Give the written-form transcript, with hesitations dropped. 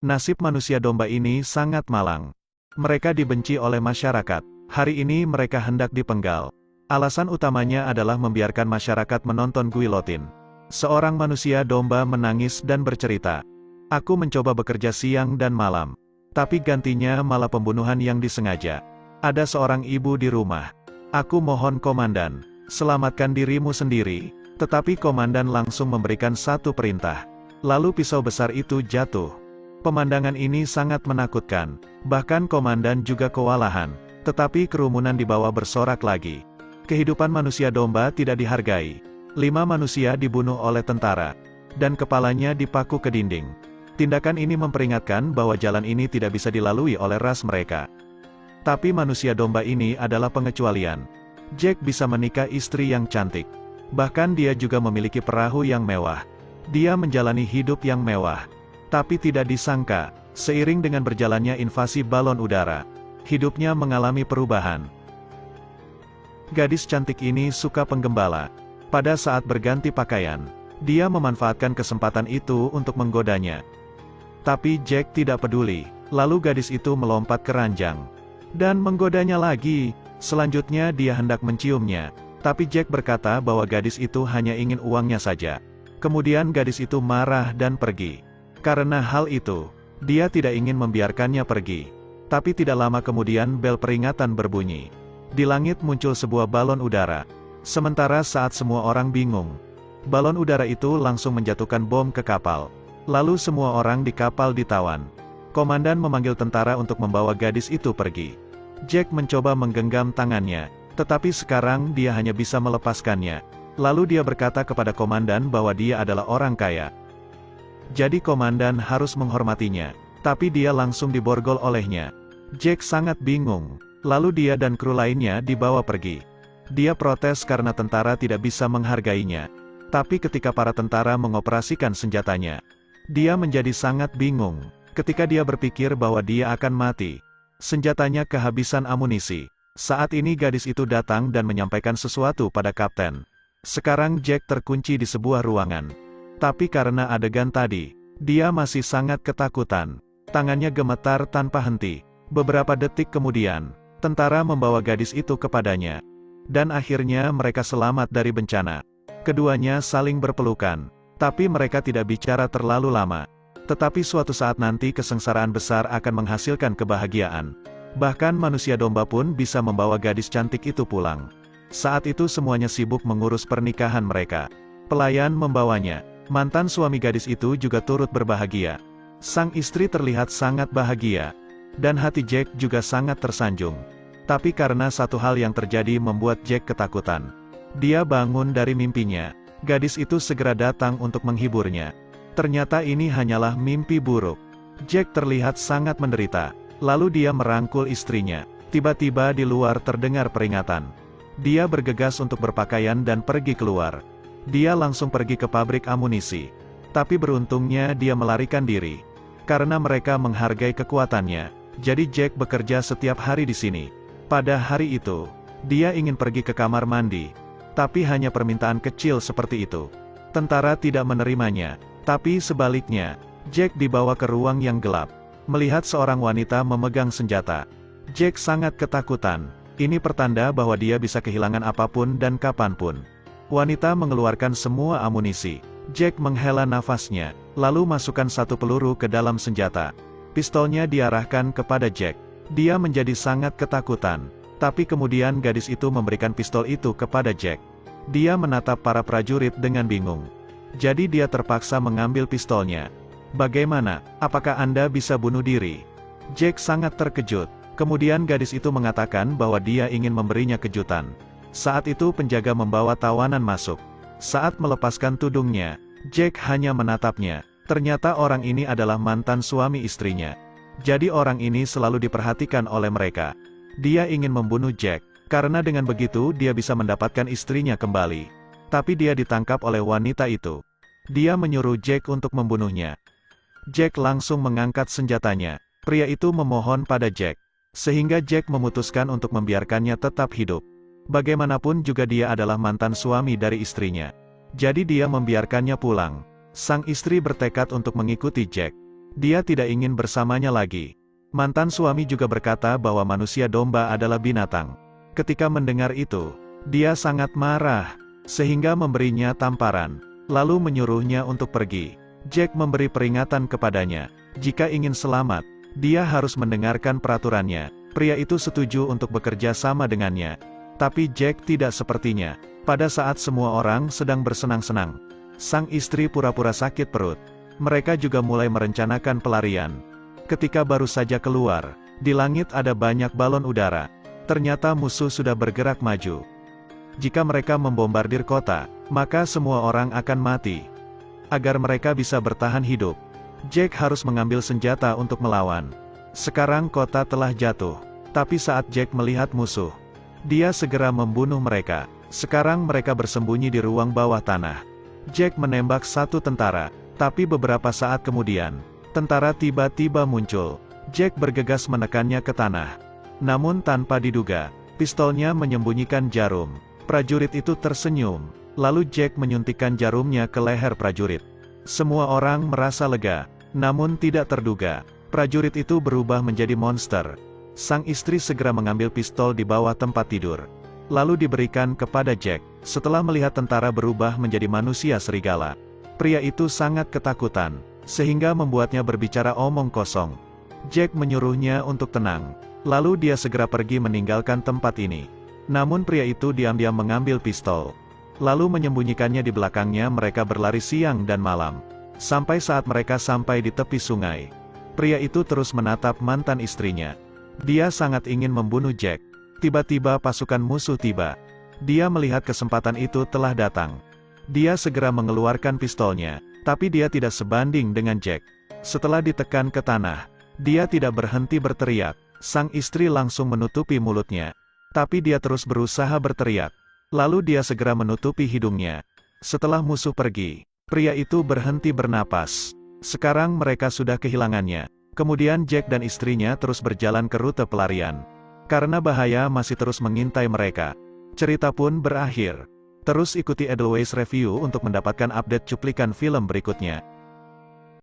Nasib manusia domba ini sangat malang. Mereka dibenci oleh masyarakat. Hari ini mereka hendak dipenggal. Alasan utamanya adalah membiarkan masyarakat menonton guilotin. Seorang manusia domba menangis dan bercerita. Aku mencoba bekerja siang dan malam. Tapi gantinya malah pembunuhan yang disengaja. Ada seorang ibu di rumah. Aku mohon komandan, selamatkan dirimu sendiri. Tetapi komandan langsung memberikan satu perintah. Lalu pisau besar itu jatuh. Pemandangan ini sangat menakutkan. Bahkan komandan juga kewalahan. Tetapi kerumunan di bawah bersorak lagi. Kehidupan manusia domba tidak dihargai. 5 manusia dibunuh oleh tentara. Dan kepalanya dipaku ke dinding. Tindakan ini memperingatkan bahwa jalan ini tidak bisa dilalui oleh ras mereka. Tapi manusia domba ini adalah pengecualian. Jack bisa menikah istri yang cantik. Bahkan dia juga memiliki perahu yang mewah. Dia menjalani hidup yang mewah. Tapi tidak disangka, seiring dengan berjalannya invasi balon udara, hidupnya mengalami perubahan. Gadis cantik ini suka penggembala. Pada saat berganti pakaian, dia memanfaatkan kesempatan itu untuk menggodanya. Tapi Jack tidak peduli, lalu gadis itu melompat ke ranjang. Dan menggodanya lagi. Selanjutnya dia hendak menciumnya. Tapi Jack berkata bahwa gadis itu hanya ingin uangnya saja. Kemudian gadis itu marah dan pergi. Karena hal itu, dia tidak ingin membiarkannya pergi. Tapi tidak lama kemudian bel peringatan berbunyi. Di langit muncul sebuah balon udara. Sementara saat semua orang bingung, balon udara itu langsung menjatuhkan bom ke kapal. Lalu semua orang di kapal ditawan. Komandan memanggil tentara untuk membawa gadis itu pergi. Jack mencoba menggenggam tangannya, tetapi sekarang dia hanya bisa melepaskannya. Lalu dia berkata kepada komandan bahwa dia adalah orang kaya. Jadi komandan harus menghormatinya. Tapi dia langsung diborgol olehnya. Jack sangat bingung. Lalu dia dan kru lainnya dibawa pergi. Dia protes karena tentara tidak bisa menghargainya. Tapi ketika para tentara mengoperasikan senjatanya, dia menjadi sangat bingung. Ketika dia berpikir bahwa dia akan mati, senjatanya kehabisan amunisi. Saat ini gadis itu datang dan menyampaikan sesuatu pada kapten. Sekarang Jack terkunci di sebuah ruangan. Tapi karena adegan tadi, dia masih sangat ketakutan. Tangannya gemetar tanpa henti. Beberapa detik kemudian, tentara membawa gadis itu kepadanya. Dan akhirnya mereka selamat dari bencana. Keduanya saling berpelukan. Tapi mereka tidak bicara terlalu lama. Tetapi suatu saat nanti kesengsaraan besar akan menghasilkan kebahagiaan. Bahkan manusia domba pun bisa membawa gadis cantik itu pulang. Saat itu semuanya sibuk mengurus pernikahan mereka. Pelayan membawanya. Mantan suami gadis itu juga turut berbahagia. Sang istri terlihat sangat bahagia. Dan hati Jack juga sangat tersanjung. Tapi karena satu hal yang terjadi membuat Jack ketakutan. Dia bangun dari mimpinya. Gadis itu segera datang untuk menghiburnya. Ternyata ini hanyalah mimpi buruk. Jack terlihat sangat menderita. Lalu dia merangkul istrinya. Tiba-tiba di luar terdengar peringatan. Dia bergegas untuk berpakaian dan pergi keluar. Dia langsung pergi ke pabrik amunisi. Tapi beruntungnya dia melarikan diri. Karena mereka menghargai kekuatannya. Jadi Jack bekerja setiap hari di sini. Pada hari itu, dia ingin pergi ke kamar mandi. Tapi hanya permintaan kecil seperti itu. Tentara tidak menerimanya. Tapi sebaliknya, Jack dibawa ke ruang yang gelap. Melihat seorang wanita memegang senjata. Jack sangat ketakutan. Ini pertanda bahwa dia bisa kehilangan apapun dan kapanpun. Wanita mengeluarkan semua amunisi. Jack menghela nafasnya, lalu masukkan satu peluru ke dalam senjata. Pistolnya diarahkan kepada Jack. Dia menjadi sangat ketakutan. Tapi kemudian gadis itu memberikan pistol itu kepada Jack. Dia menatap para prajurit dengan bingung. Jadi dia terpaksa mengambil pistolnya. Bagaimana, apakah Anda bisa bunuh diri? Jack sangat terkejut. Kemudian gadis itu mengatakan bahwa dia ingin memberinya kejutan. Saat itu penjaga membawa tawanan masuk. Saat melepaskan tudungnya, Jack hanya menatapnya. Ternyata orang ini adalah mantan suami istrinya. Jadi orang ini selalu diperhatikan oleh mereka. Dia ingin membunuh Jack, karena dengan begitu dia bisa mendapatkan istrinya kembali. Tapi dia ditangkap oleh wanita itu. Dia menyuruh Jack untuk membunuhnya. Jack langsung mengangkat senjatanya. Pria itu memohon pada Jack. Sehingga Jack memutuskan untuk membiarkannya tetap hidup. Bagaimanapun juga dia adalah mantan suami dari istrinya. Jadi dia membiarkannya pulang. Sang istri bertekad untuk mengikuti Jack. Dia tidak ingin bersamanya lagi. Mantan suami juga berkata bahwa manusia domba adalah binatang. Ketika mendengar itu, dia sangat marah, sehingga memberinya tamparan, lalu menyuruhnya untuk pergi. Jack memberi peringatan kepadanya, jika ingin selamat, dia harus mendengarkan peraturannya. Pria itu setuju untuk bekerja sama dengannya. Tapi Jack tidak sepertinya. Pada saat semua orang sedang bersenang-senang, sang istri pura-pura sakit perut. Mereka juga mulai merencanakan pelarian. Ketika baru saja keluar, di langit ada banyak balon udara. Ternyata musuh sudah bergerak maju. Jika mereka membombardir kota, maka semua orang akan mati. Agar mereka bisa bertahan hidup, Jack harus mengambil senjata untuk melawan. Sekarang kota telah jatuh. Tapi saat Jack melihat musuh, dia segera membunuh mereka. Sekarang mereka bersembunyi di ruang bawah tanah. Jack menembak satu tentara, tapi beberapa saat kemudian, tentara tiba-tiba muncul. Jack bergegas menekannya ke tanah. Namun tanpa diduga, pistolnya menyembunyikan jarum. Prajurit itu tersenyum, lalu Jack menyuntikkan jarumnya ke leher prajurit. Semua orang merasa lega, namun tidak terduga, prajurit itu berubah menjadi monster. Sang istri segera mengambil pistol di bawah tempat tidur, lalu diberikan kepada Jack. Setelah melihat tentara berubah menjadi manusia serigala, pria itu sangat ketakutan, sehingga membuatnya berbicara omong kosong. Jack menyuruhnya untuk tenang, lalu dia segera pergi meninggalkan tempat ini. Namun pria itu diam-diam mengambil pistol, lalu menyembunyikannya di belakangnya. Mereka berlari siang dan malam, sampai saat mereka sampai di tepi sungai. Pria itu terus menatap mantan istrinya. Dia sangat ingin membunuh Jack. Tiba-tiba pasukan musuh tiba. Dia melihat kesempatan itu telah datang. Dia segera mengeluarkan pistolnya, tapi dia tidak sebanding dengan Jack. Setelah ditekan ke tanah, dia tidak berhenti berteriak. Sang istri langsung menutupi mulutnya, tapi dia terus berusaha berteriak. Lalu dia segera menutupi hidungnya. Setelah musuh pergi, pria itu berhenti bernapas. Sekarang mereka sudah kehilangannya. Kemudian Jack dan istrinya terus berjalan ke rute pelarian. Karena bahaya masih terus mengintai mereka. Cerita pun berakhir. Terus ikuti Edelweiss Review untuk mendapatkan update cuplikan film berikutnya.